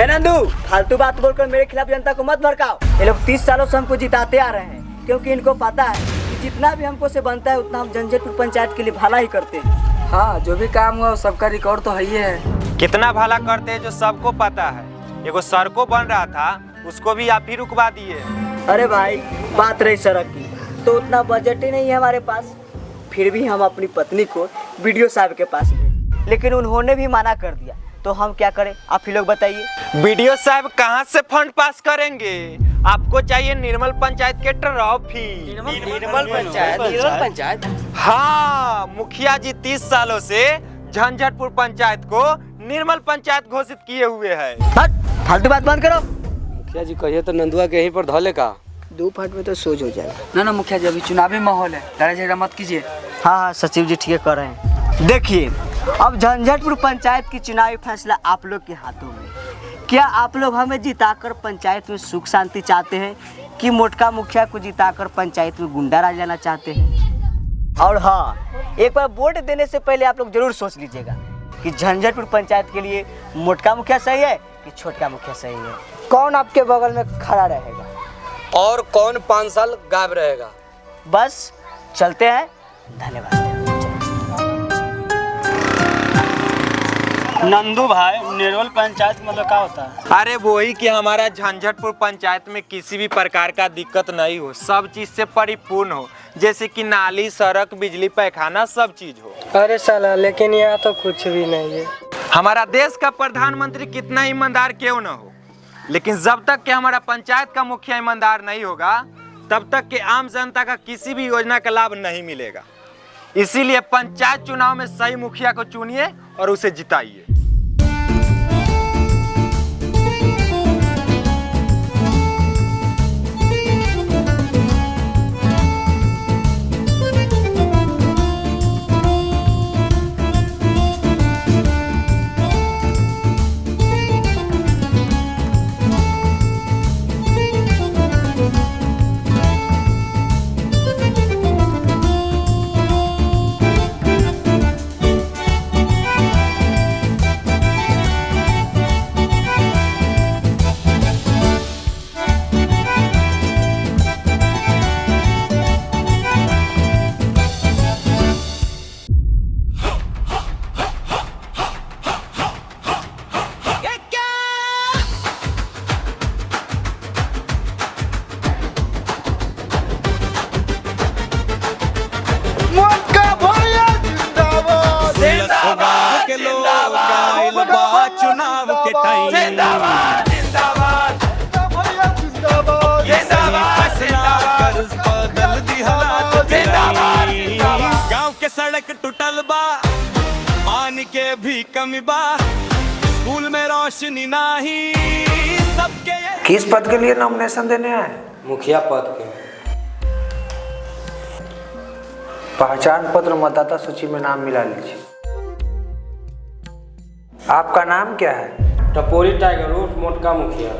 नंदू, फालतू बात बोलकर मेरे खिलाफ जनता को मत भड़काओ। ये लोग 30 सालों से हमको जिताते आ रहे हैं, क्योंकि इनको पता है कि जितना भी हमको से बनता है उतना हम झंझटपुर पंचायत के लिए भला ही करते हैं। हाँ, जो भी काम हुआ सबका रिकॉर्ड तो है ही है। कितना भला करते हैं जो सबको पता है। एगो सड़कों बन रहा था, उसको भी आप ही रुकवा दिए। अरे भाई, बात रही सड़क की, तो उतना बजट ही नहीं है हमारे पास। फिर भी हम अपनी पत्नी को बीडीओ साहब के पास गए, लेकिन उन्होंने भी मना कर दिया। तो हम क्या करें, आप ही लोग बताइए। बीडीओ साहब कहाँ से फंड पास करेंगे? आपको चाहिए निर्मल पंचायत के ट्रॉफी। निर्मल पंचायत। हाँ, मुखिया जी 30 सालों से झंझटपुर पंचायत को निर्मल पंचायत घोषित किए हुए हैं। फालतू बात बंद करो। मुखिया जी कहिए तो नंदुआ के यहीं पर धोले का 2 फट में तो सोच हो जाएगा। ना मुखिया जी, अभी चुनावी माहौल है, लड़ाई झगड़ा मत कीजिए। हाँ, सचिव जी ठीक कर रहे हैं। देखिए, अब झंझटपुर पंचायत की चुनावी फैसला आप लोग के हाथों में। क्या आप लोग हमें जिताकर पंचायत में सुख शांति चाहते हैं, कि मोटका मुखिया को जिताकर पंचायत में गुंडा राज लाना चाहते हैं? और हाँ, एक बार वोट देने से पहले आप लोग जरूर सोच लीजिएगा कि झंझटपुर पंचायत के लिए मोटका मुखिया सही है कि छोटका मुखिया सही है। कौन आपके बगल में खड़ा रहेगा और कौन 5 साल गायब रहेगा। बस चलते हैं। धन्यवाद। नंदू भाई, निर्मल पंचायत मतलब क्या होता है? अरे वही कि हमारा झंझटपुर पंचायत में किसी भी प्रकार का दिक्कत नहीं हो, सब चीज से परिपूर्ण हो, जैसे कि नाली, सड़क, बिजली, पैखाना, सब चीज हो। अरे साला, लेकिन यहाँ तो कुछ भी नहीं है। हमारा देश का प्रधानमंत्री कितना ईमानदार क्यों न हो, लेकिन जब तक कि हमारा पंचायत का मुखिया ईमानदार नहीं होगा, तब तक के आम जनता का किसी भी योजना का लाभ नहीं मिलेगा। इसीलिए पंचायत चुनाव में सही मुखिया को चुनिए और उसे जिताइए। चुनाव के टाइम जिंदाबाद जिंदाबाद बदल दी हालात गांव के सड़क टूटल बा, पानी के भी कमी बा, स्कूल में रोशनी नहीं, सबके। किस पद के लिए नॉमिनेशन देने आए? मुखिया पद के। पहचान पत्र मतदाता सूची में नाम मिला लीजिए। आपका नाम क्या है? टपोरी टाइगर उर्फ मोटका मुखिया।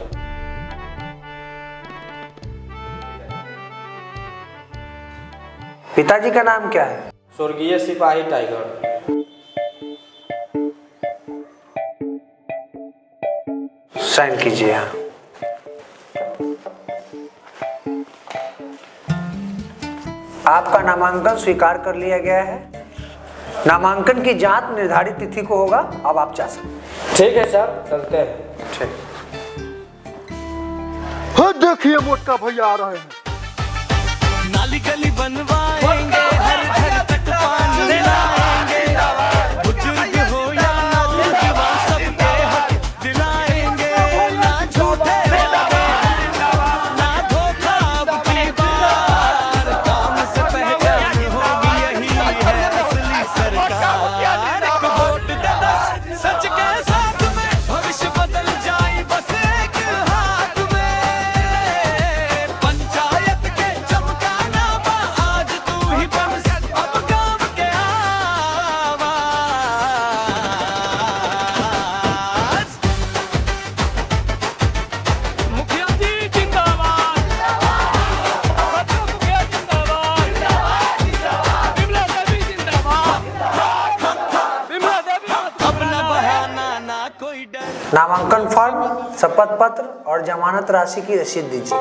पिताजी का नाम क्या है? स्वर्गीय सिपाही टाइगर। साइन कीजिए। यहाँ आपका नामांकन स्वीकार कर लिया गया है। नामांकन की जांच निर्धारित तिथि को होगा। अब आप जा सकते। ठीक है सर, चलते हैं। ठीक। देखिए मोटका भैया आ रहे हैं। नाली गली बनवाएंगे, हर घर तक पानी लाएंगे, बुजुर्ग हो या नौजवान सबके हक दिलाएंगे, ना झूठे वादे ना धोखा अब की बार, काम से पहचान होगी यही है असली सरकार। एक वोट दे दस सच के साथ में, भविष्य बदल जाए बस एक हाथ में। पंचायत नामांकन फॉर्म, शपथ पत्र और जमानत राशि की रसीद दीजिए।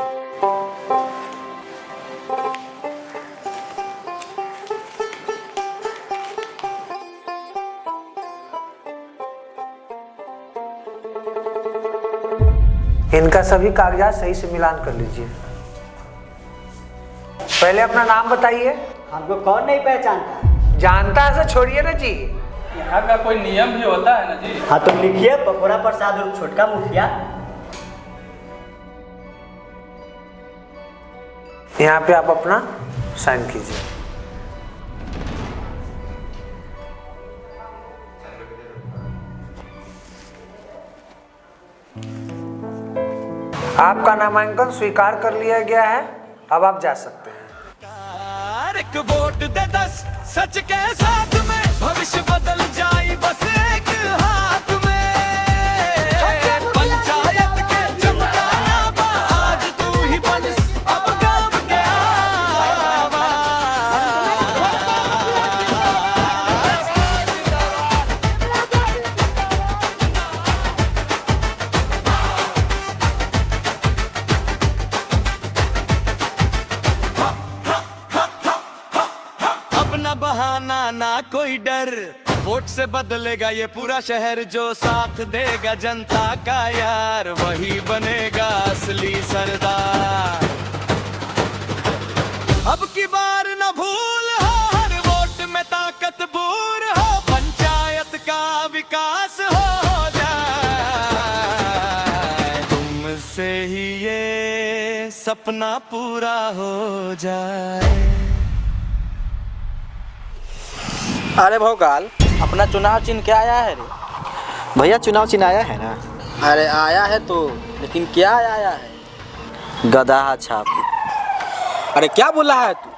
इनका सभी कागजात सही से मिलान कर लीजिए। पहले अपना नाम बताइए। हमको कौन नहीं पहचानता? जानता है से छोड़िए ना जी। यहाँ का कोई नियम भी होता है ना जी। हाँ तो लिखिए, पकोड़ा प्रसाद और छोटका मुखिया। यहाँ पे आप अपना साइन कीजिए। आपका नामांकन स्वीकार कर लिया गया है, अब आप जा सकते हैं। एक वोट दे 10 सच के साथ में भविष्य बदल जाए बस एक हाथ में। पंचायत के चमकाना बा आज तू ही बन अब गाँव के आवाज। अपना बहाना ना कोई डर, वोट से बदलेगा ये पूरा शहर। जो साथ देगा जनता का यार वही बनेगा असली सरदार। अब की बार न भूल हो, हर वोट में ताकत बूर हो। पंचायत का विकास हो जाए, तुमसे ही ये सपना पूरा हो जाए। अरे भोकाल, अपना चुनाव चिन्ह क्या आया है रे? भैया चुनाव चिन्ह आया है ना? अरे आया है तो, लेकिन क्या आया है? गधा छाप। अरे क्या बोला है तू?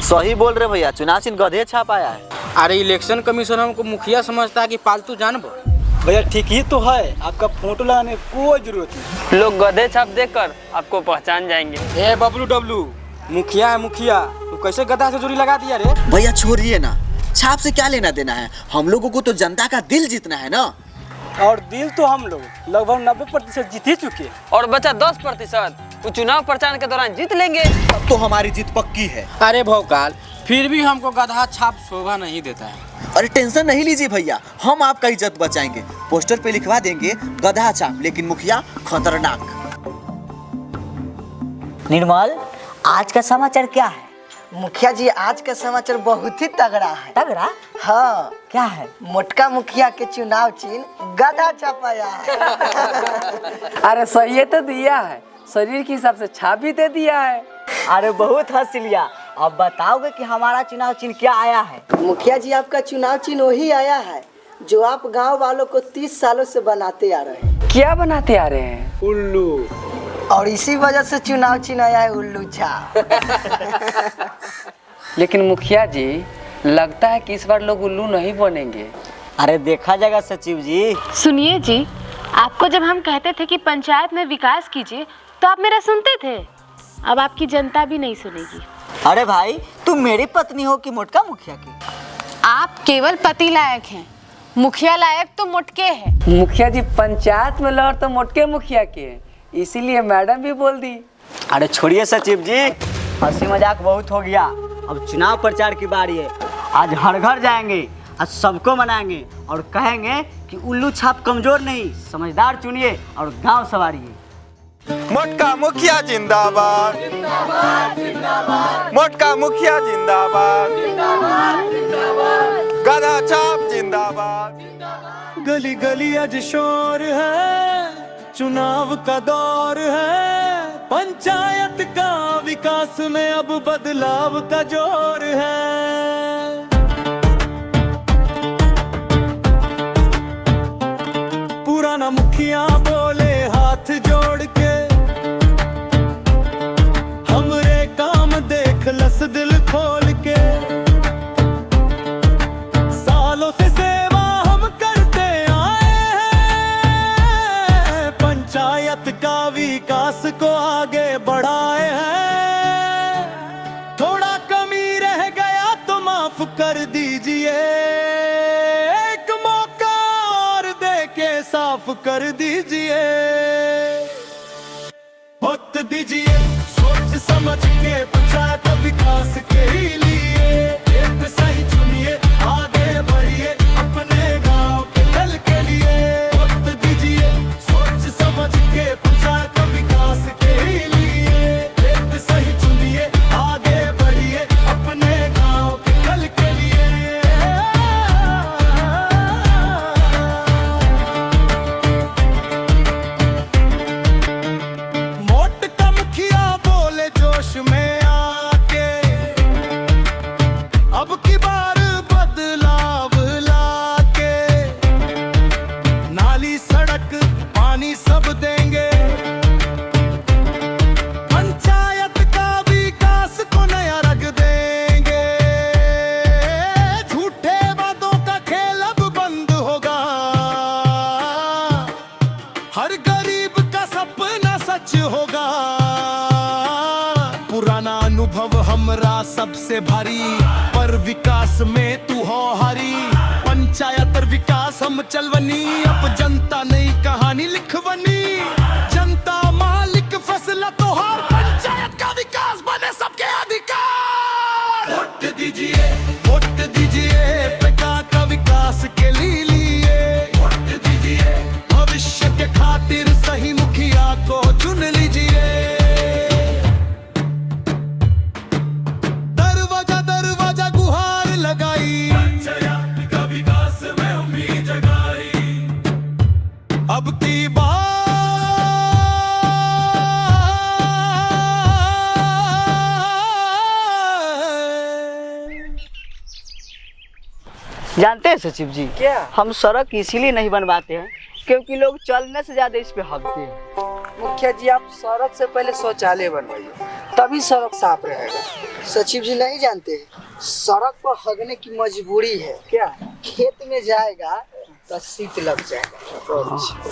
सही बोल रहे भैया, चुनाव चिन्ह गधे छाप आया है। अरे इलेक्शन कमीशन हमको मुखिया समझता है कि पालतू जानवर। भैया ठीक ही तो है, आपका फोटो लगाने की कोई जरूरत नहीं। लोग गधे छाप देखकर आपको पहचान जाएंगे। ए बबलू डब्लू, मुखिया है मुखिया, तू कैसे गधा से जोड़ी लगा दिया रे? भैया छोड़िए ना, छाप से क्या लेना देना है, हम लोगों को तो जनता का दिल जीतना है ना। और दिल तो हम लोग लगभग 90% जीत ही चुके हैं। और बचा 10%, वो चुनाव प्रचार के दौरान जीत लेंगे। तब तो हमारी जीत पक्की है। अरे भोकाल, फिर भी हमको गधा छाप शोभा नहीं देता है। अरे टेंशन नहीं लीजिए भैया, हम आपका इज्जत बचाएंगे। पोस्टर पे लिखवा देंगे गधा छाप, लेकिन मुखिया खतरनाक। निर्मल, आज का समाचार क्या है? मुखिया जी आज का समाचार बहुत ही तगड़ा है। तगड़ा? हाँ। क्या है? मोटका मुखिया के चुनाव चिन्ह गधा छपाया है। अरे सही तो दिया है, शरीर के हिसाब से छाप भी दे दिया है। अरे बहुत हंस लिया। अब बताओगे कि हमारा चुनाव चिन्ह क्या आया है? मुखिया जी आपका चुनाव चिन्ह वही आया है जो आप गांव वालों को 30 सालों से बनाते आ रहे हैं। क्या बनाते आ रहे हैं? उल्लू। और इसी वजह से चुनाव चिन्ह आया है उल्लू छाप। लेकिन मुखिया जी, लगता है कि इस बार लोग उल्लू नहीं बनेंगे। अरे देखा जाएगा सचिव जी। सुनिए जी, आपको जब हम कहते थे कि पंचायत में विकास कीजिए तो आप मेरा सुनते थे। अब आपकी जनता भी नहीं सुनेगी। अरे भाई, तुम मेरी पत्नी हो कि मोटका मुखिया की? आप केवल पति लायक हैं, मुखिया लायक तो मोटके हैं। मुखिया जी, पंचायत में लहर तो मोटके मुखिया के हैं, इसीलिए मैडम भी बोल दी। अरे छोड़िए सचिव जी, हंसी मजाक बहुत हो गया। अब चुनाव प्रचार की बारी है। आज हर घर जाएंगे, आज सबको मनाएंगे और कहेंगे कि उल्लू छाप कमजोर नहीं, समझदार चुनिए और गांव सवारिए। मोटका मुखिया जिंदाबाद, मोटका मुखिया जिंदाबाद, गधा छाप जिंदाबाद। गली गली आज शोर है, चुनाव का दौर है। पंचायत का विकास में अब बदलाव का जोर है। पुराना मुखिया बोले हाथ जोड़ के, हमरे काम देख लस दिल खोल के। सालों से सेवा हम करते आए हैं, पंचायत का विकास को आगे बढ़ाए हैं। थोड़ा कमी रह गया तो माफ कर दीजिए, वक्त दीजिए, सोच समझ के पंचायत विकास के लिए एक सही चुनिए, आगे बढ़िए अपने गांव के कल के लिए। वक्त दीजिए, सोच समझ के पंचायत विकास के लिए एक सही चुनिए, आगे बढ़िए अपने गांव के कल के लिए। मोट का मुखिया बोले जोश में आके, अब की बार बदलाव लाके, नाली सड़क पानी सब देंगे, पंचायत का विकास को नया रंग देंगे, झूठे वादों का खेल अब बंद होगा, हर गरीब का सपना सच होगा, पुराना अनुभव हमरा सबसे भारी, पर विकास में तू हो हरी, पंचायत विकास हम चलवनी, अब जनता नई कहानी लिखवनी, जनता मालिक फैसला तो हर पंचायत का विकास बने सबके अधिकार। वोट दीजिए, वोट दीजिए, बेटा का विकास के लिए, वोट दीजिए, भविष्य के खातिर सही मुखिया को चुन लीजिए। दरवाजा दरवाजा गुहार लगाई, पंचायत का विकास में उम्मीद जगाई, अब की बार जानते हैं सचिव जी, क्या? हम सड़क इसीलिए नहीं बनवाते हैं क्योंकि लोग चलने से ज्यादा इस पे हकते हैं। मुखिया जी, आप सड़क से पहले शौचालय बनवाइए, तभी सड़क साफ रहेगा। सचिव जी नहीं जानते, सड़क पर हगने की मजबूरी है। क्या खेत में जाएगा तो शीत लग जाएगा।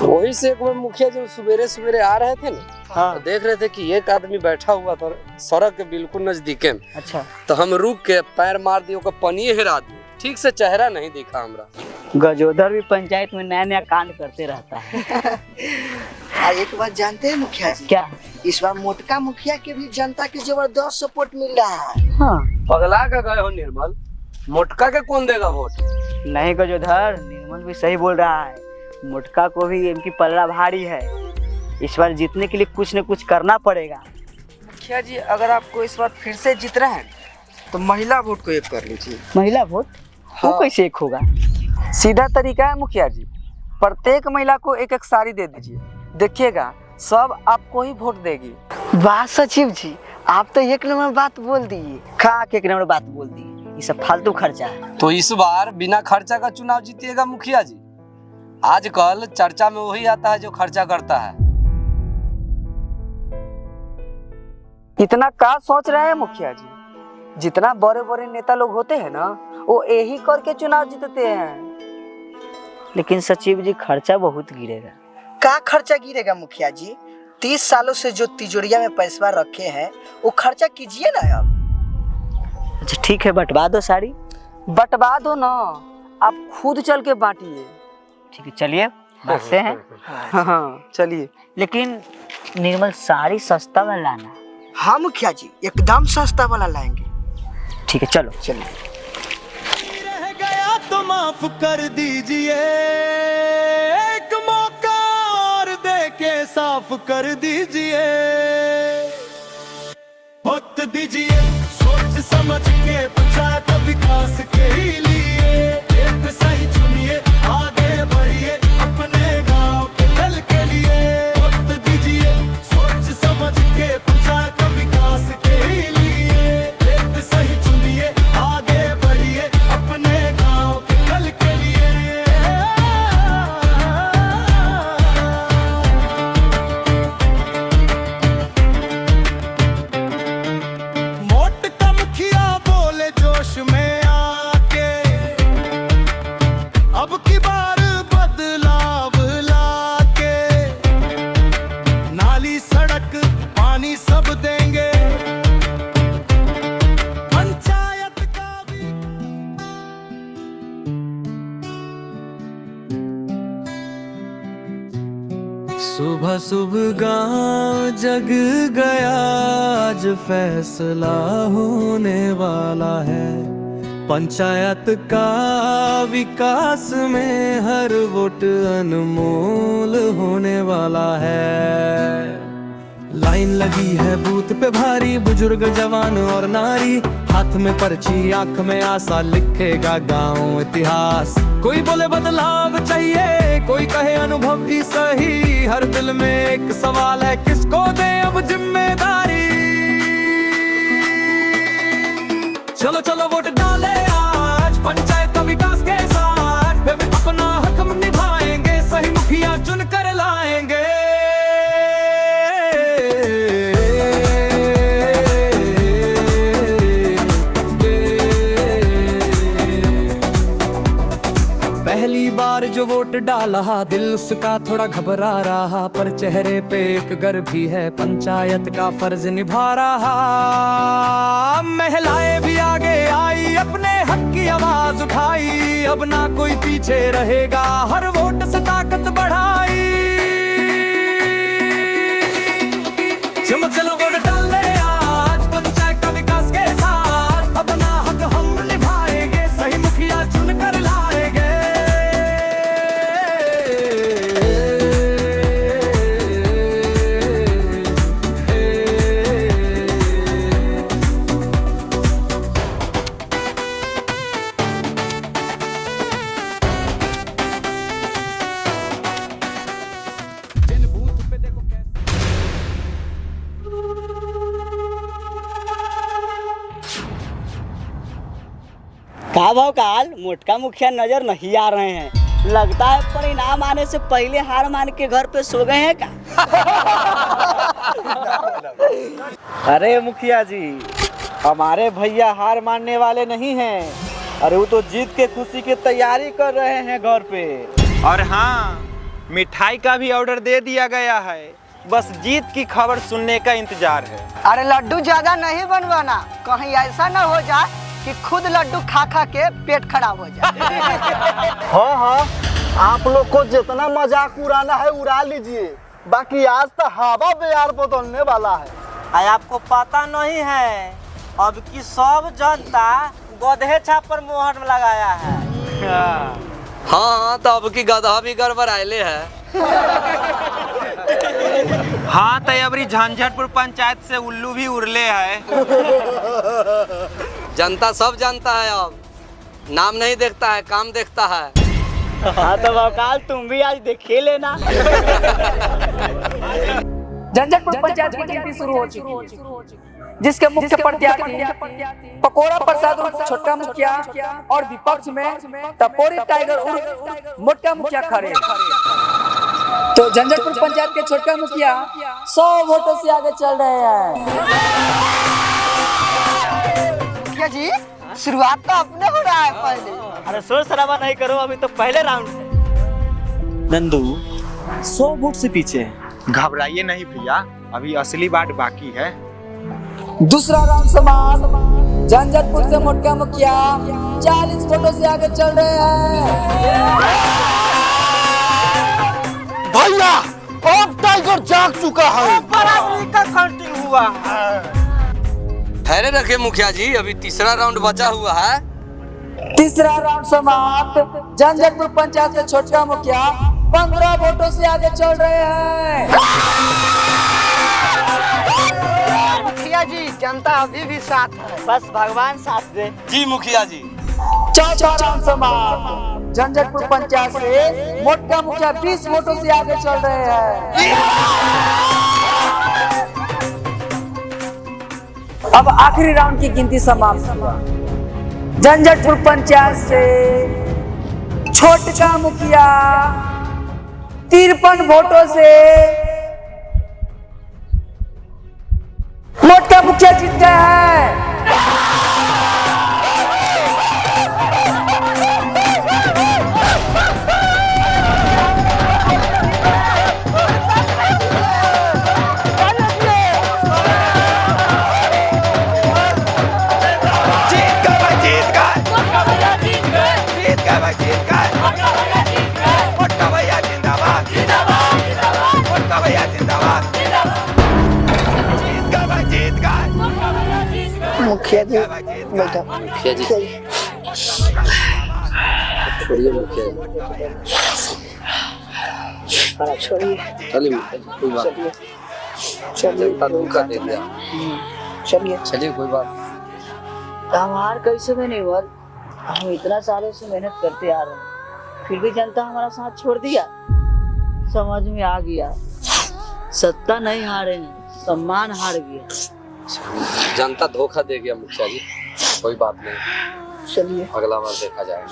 वही से एक बार मुखिया जी सवेरे सवेरे आ रहे थे ना, हाँ। तो देख रहे थे कि एक आदमी बैठा हुआ था सड़क के बिल्कुल नजदीके में। अच्छा, तो हम रुक के पैर मार दिए, ओकर पनिये हेरा दिए, ठीक से चेहरा नहीं दिखा हमरा। गजोधर भी पंचायत में नया नया कांड करते रहता है। एक बात जानते हैं मुखिया जी? क्या? इस बार मोटका मुखिया के भी जनता के जबरदस्त सपोर्ट मिल रहा है। हाँ। पगला का गए हो निर्मल, मोटका के कौन देगा वोट? नहीं गजोधर, निर्मल भी सही बोल रहा है, मोटका को भी इनकी पलड़ा भारी है, इस बार जीतने के लिए कुछ न कुछ करना पड़ेगा। मुखिया जी, अगर आपको इस बार फिर से जीतना है तो महिला वोट को एक कर लीजिए। महिला वोट? हाँ। वो कैसे एक होगा? सीधा तरीका है मुखिया जी, प्रत्येक महिला को एक एक साड़ी दे दीजिए, देखिएगा सब आपको ही वोट देगी। वाह सचिव जी, आप तो एक नंबर बात बोल दिए। खा के एक नंबर बात बोल दी, ये सब फालतू खर्चा है। तो इस बार बिना खर्चा का चुनाव जीतिएगा मुखिया जी। आजकल चर्चा में वही आता है जो खर्चा करता है। इतना क्या सोच रहे हैं मुखिया जी? जितना बड़े बड़े नेता लोग होते हैं ना, वो यही करके चुनाव जीतते हैं। लेकिन सचिव जी, खर्चा बहुत गिरेगा। क्या खर्चा गिरेगा मुखिया जी? 30 सालों से जो तिजोरिया में पैसा रखे हैं वो खर्चा कीजिए ना अब। अच्छा ठीक है, बंटवा दो साड़ी। बंटवा दो ना, आप खुद चल के बांटिए। ठीक है, चलिए बांटते हैं। हाँ चलिए। लेकिन निर्मल, साड़ी सस्ता वाला लाना। हाँ मुखिया जी, एकदम सस्ता वाला लाएंगे। ठीक है, चलो चलिए। रह गया तो माफ कर दीजिए, एक मौका और दे के साफ कर दीजिए। वक्त दीजिए, सोच समझ के पंचायत विकास के लिए एक सही चुनिए, आगे बढ़िए अपने गांव के कल के लिए। वक्त दीजिए, सोच समझ के पंचायत विकास के लिए एक सही चुनिए, आगे बढ़िए अपने गांव के कल के लिए। मोट का मुखिया बोले जोश में आके, सुबह सुबह गांव जग गया, आज फैसला होने वाला है। पंचायत का विकास में हर वोट अनमोल होने वाला है। लाइन लगी है बूथ पे भारी, बुजुर्ग जवान और नारी, हाथ में पर्ची आंख में आशा, लिखेगा गांव इतिहास। कोई बोले बदलाव चाहिए, कोई कहे अनुभव ही सही, हर दिल में एक सवाल है, किसको दे अब जिम्मेदारी। चलो चलो वोट डाले आज पंचायत का विकास के साथ, अपना हक हम निभाएंगे, सही मुखिया चुन कर लाएंगे। पहली बार जो वोट डाला दिल उसका थोड़ा घबरा रहा, पर चेहरे पे एक गर्व भी है, पंचायत का फर्ज निभा रहा। महिलाएं भी आगे आई, अपने हक की आवाज उठाई, अब ना कोई पीछे रहेगा, हर वोट से ताकत बढ़ाई। चलो वोट डाले आज पंचायत का विकास के साथ, अपना हक हम निभाएंगे, सही मुखिया चुन कर लाएंगे। का भाव काल मोटका मुखिया नजर नहीं आ रहे हैं, लगता है परिणाम आने से पहले हार मान के घर पे सो गए हैं का? अरे मुखिया जी, हमारे भैया हार मानने वाले नहीं हैं, अरे वो तो जीत के खुशी की तैयारी कर रहे हैं घर पे। और हाँ, मिठाई का भी ऑर्डर दे दिया गया है, बस जीत की खबर सुनने का इंतजार है। अरे लड्डू ज्यादा नहीं बनवाना, कहीं ऐसा न हो जाए कि खुद लड्डू खा खा के पेट खराब हो जाए। हाँ हाँ, आप लोग को जितना मजाक उड़ाना है उड़ा लीजिए, बाकी आज तो हवा बेयार बदलने वाला है। आपको पता नहीं है, अब की सब जनता गधे छाप पर मोहर लगाया है। हाँ तो अब की गधा भी गड़बड़ाइले है। हाँ तो अबरी झंझटपुर पंचायत से उल्लू भी उड़ले है। जनता सब जानता है, अब नाम नहीं देखता है, काम देखता है। हाँ तो वकाल तुम भी आज देखे लेना। झंझटपुर पंचायत की गिनती शुरू हो चुकी है, जिसके मुख्य प्रत्याशी पकोड़ा प्रसाद उर्फ छोटका मुखिया और विपक्ष में टपोरी टाइगर उर्फ मोटका मुखिया खड़े। तो झंझटपुर पंचायत के छोटका मुखिया 100 वोटों से आगे चल रहे हैं। मुखिया जी, शुरुआत तो अपने हो रहा है पहले। अरे शोर शराबा नहीं करो, अभी तो पहले राउंड है। नंदू 100 वोट से पीछे है। घबराइए नहीं भैया, अभी असली बात बाकी है। दूसरा राउंड समाप्त, झंझटपुर से मोटका मुखिया 40 वोटों से आगे चल रहे हैं। भैया अब टाइगर जाग चुका है, बराबरी का काउंटिंग हुआ है। ठहरे रखे मुखिया जी, अभी तीसरा राउंड बचा हुआ है। तीसरा राउंड समाप्त, झंझटपुर पंचायत से छोटका मुखिया 15 वोटों से आगे चल रहे हैं। मुखिया जी, जनता अभी भी साथ है, बस भगवान साथ दे। जी मुखिया जी। चौथा राउंड समाप्त, झंझटपुर पंचायत से मोटका मुखिया 20 वोटों से आगे चल रहे हैं। अब आखिरी राउंड की गिनती समाप्त हुआ। झंझटपुर पंचायत से छोटका मुखिया 53 वोटों से मोटका मुखिया जीत गया है। मोटका भैया जिंदाबाद, जिंदाबाद, जिंदाबाद, मोटका भैया मुखिया जी बैठा। मुखिया जी छोड़िए मुखिया जी, छोड़िए चलिए मुखिया जी, कोई बात नहीं। चलिए जनता धोखा दे दिया। चलिए चलिए कोई बात। हमार कैसे में नहीं हुआ, हम इतना सालों से मेहनत करते आ रहे हैं, फिर भी जनता हमारा साथ छोड़ दिया। समझ में आ गया, सत्ता नहीं हारे हैं, सम्मान हार गया। जनता धोखा दे गया मुखिया जी, कोई बात नहीं। चलिए अगला बार देखा जाएगा।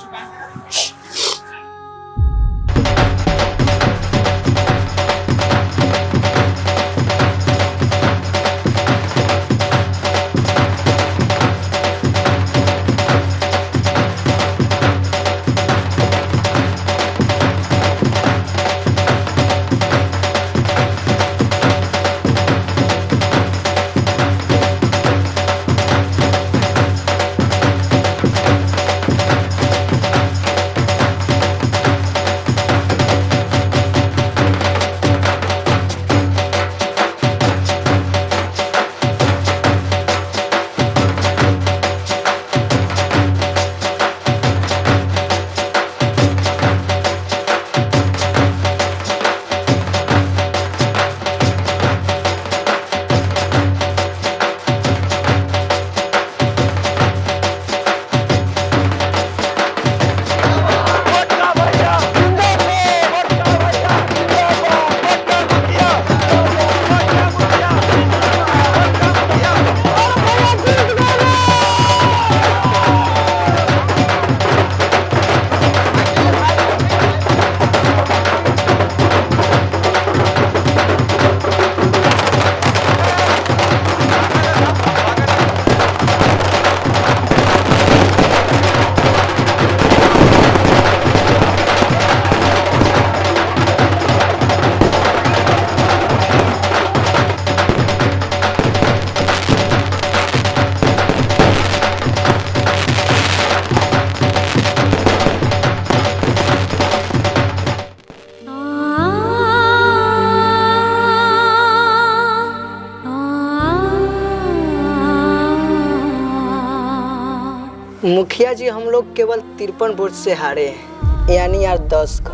मुखिया जी हम लोग केवल 53 वोट से हारे हैं, यानी यार 10 घर।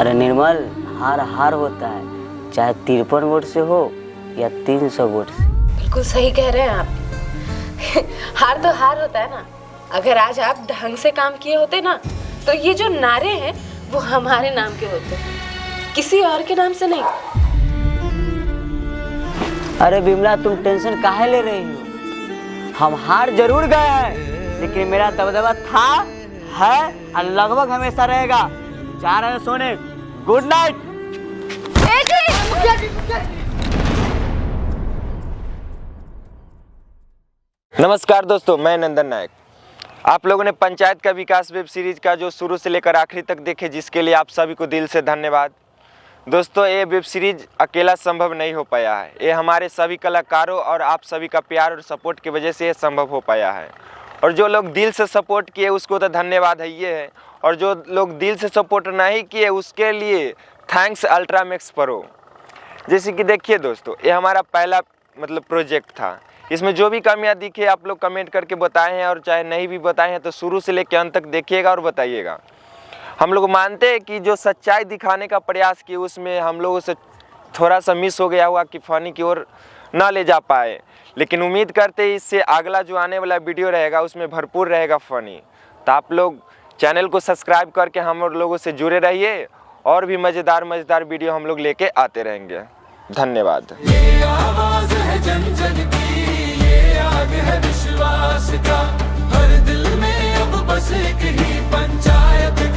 अरे निर्मल, हार हार होता है, चाहे 53 वोट से हो या 300 वोट से। बिल्कुल सही कह रहे हैं आप। हार तो हार होता है ना। अगर आज आप ढंग से काम किए होते ना, तो ये जो नारे हैं वो हमारे नाम के होते, किसी और के नाम से नहीं। अरे बिमला, तुम टेंशन काहे ले रही हो? हम हार जरूर गए हैं, लेकिन मेरा दबदबा था, है और लगभग हमेशा रहेगा। जा रहे हैं सोने, गुड नाइट। नमस्कार दोस्तों, मैं नंदन नायक। आप लोगों ने पंचायत का विकास वेब सीरीज का जो शुरू से लेकर आखिरी तक देखे, जिसके लिए आप सभी को दिल से धन्यवाद। दोस्तों, ये वेब सीरीज अकेला संभव नहीं हो पाया है, ये हमारे सभी कलाकारों और आप सभी का प्यार और सपोर्ट की वजह से ये संभव हो पाया है। और जो लोग दिल से सपोर्ट किए उसको तो धन्यवाद है ये है, और जो लोग दिल से सपोर्ट नहीं किए उसके लिए थैंक्स अल्ट्रामैक्स प्रो। जैसे कि देखिए दोस्तों, ये हमारा पहला प्रोजेक्ट था। इसमें जो भी कमियां दिखे आप लोग कमेंट करके बताएं हैं, और चाहे नहीं भी बताएं हैं तो शुरू से लेकर अंत तक देखिएगा और बताइएगा। हम लोग मानते हैं कि जो सच्चाई दिखाने का प्रयास किए उसमें हम लोगों से थोड़ा सा मिस हो गया हुआ कि फ़नी की ओर ना ले जा पाए, लेकिन उम्मीद करते हैं इससे अगला जो आने वाला वीडियो रहेगा उसमें भरपूर रहेगा फ़नी। तो आप लोग चैनल को सब्सक्राइब करके हम लोगों से जुड़े रहिए, और भी मज़ेदार वीडियो हम लोग लेके आते रहेंगे। धन्यवाद। ये आवाज़ है जन जन की, ये आग है विश्वास का, हर दिल में अब बस एक ही पंचायत